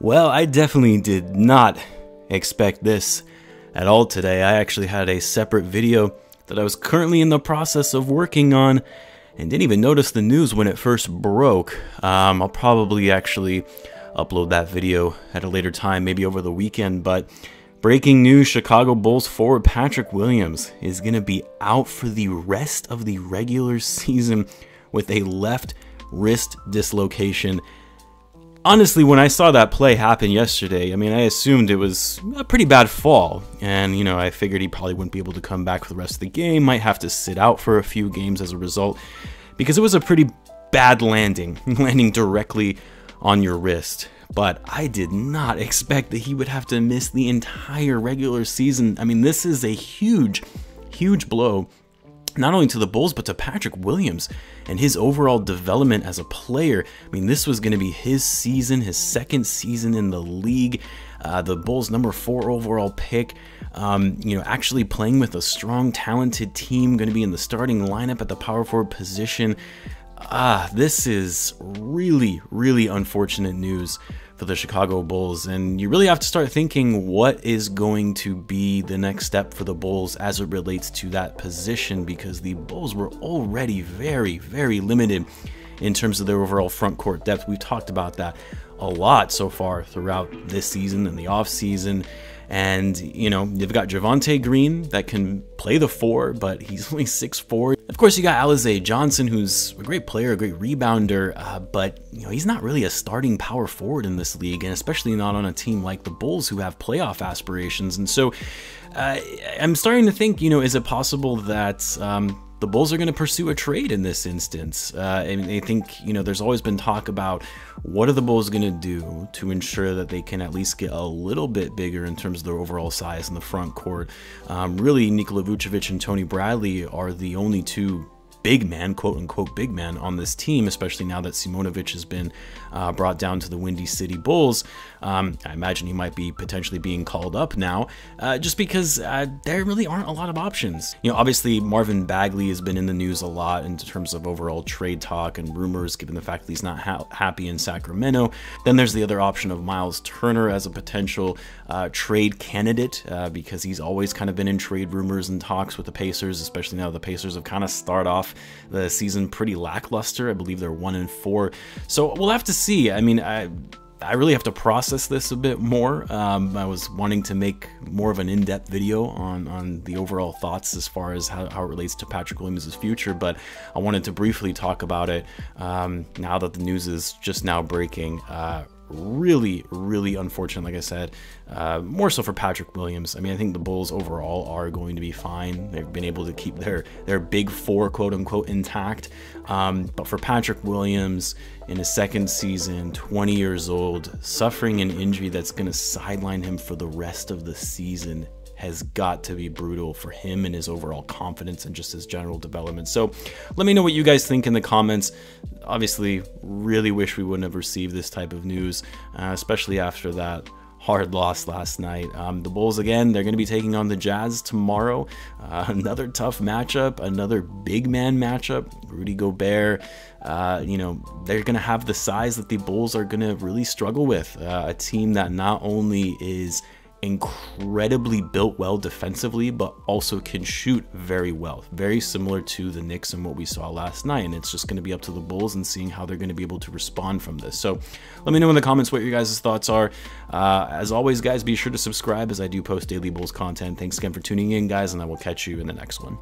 Well, I definitely did not expect this at all today. I actually had a separate video that I was currently in the process of working on and didn't even notice the news when it first broke. I'll probably actually upload that video at a later time, maybe over the weekend, but breaking news, Chicago Bulls forward Patrick Williams is going to be out for the rest of the regular season with a left wrist dislocation. Honestly, when I saw that play happen yesterday, I mean, I assumed it was a pretty bad fall. And, I figured he probably wouldn't be able to come back for the rest of the game, might have to sit out for a few games as a result, because it was a pretty bad landing directly on your wrist. But I did not expect that he would have to miss the entire regular season. I mean, this is a huge, huge blow, not only to the Bulls, but to Patrick Williams and his overall development as a player. I mean, this was going to be his season, his second season in the league. The Bulls' number 4 overall pick, actually playing with a strong, talented team, going to be in the starting lineup at the power forward position. This is really, really unfortunate news for the Chicago Bulls, and you really have to start thinking what is going to be the next step for the Bulls as it relates to that position, because the Bulls were already very, very limited in terms of their overall front court depth. We've talked about that a lot so far throughout this season and the offseason. And, you've got Javonte Green that can play the 4, but he's only 6'4". Of course, you got Alize Johnson, who's a great player, a great rebounder, but, he's not really a starting power forward in this league, and especially not on a team like the Bulls who have playoff aspirations. And so I'm starting to think, is it possible that the Bulls are going to pursue a trade in this instance? And I think, there's always been talk about what are the Bulls going to do to ensure that they can at least get a little bit bigger in terms of their overall size in the front court. Really, Nikola Vucevic and Tony Bradley are the only two big man, quote-unquote big man, on this team, especially now that Simonovic has been brought down to the Windy City Bulls. I imagine he might be potentially being called up now, just because there really aren't a lot of options. Obviously, Marvin Bagley has been in the news a lot in terms of overall trade talk and rumors, given the fact that he's not happy in Sacramento. Then there's the other option of Miles Turner as a potential trade candidate, because he's always kind of been in trade rumors and talks with the Pacers, especially now the Pacers have kind of started off the season pretty lackluster. I believe they're 1-4. So we'll have to see. I mean, I really have to process this a bit more. I was wanting to make more of an in-depth video on the overall thoughts as far as how it relates to Patrick Williams' future, but I wanted to briefly talk about it now that the news is just now breaking. Really, really unfortunate, like I said, more so for Patrick Williams. I mean, I think the Bulls overall are going to be fine. They've been able to keep their big 4, quote-unquote, intact. But for Patrick Williams, in his second season, 20 years old, suffering an injury that's going to sideline him for the rest of the season has got to be brutal for him and his overall confidence and just his general development. So let me know what you guys think in the comments. Obviously, really wish we wouldn't have received this type of news, especially after that hard loss last night. The Bulls, again, they're going to be taking on the Jazz tomorrow. Another tough matchup, another big man matchup. Rudy Gobert, they're going to have the size that the Bulls are going to really struggle with. A team that not only is incredibly built well defensively, but also can shoot very well, very similar to the Knicks and what we saw last night. And it's just going to be up to the Bulls and seeing how they're going to be able to respond from this. So let me know in the comments what your guys' thoughts are. As always, guys, be sure to subscribe as I do post daily Bulls content. Thanks again for tuning in, guys, and I will catch you in the next one.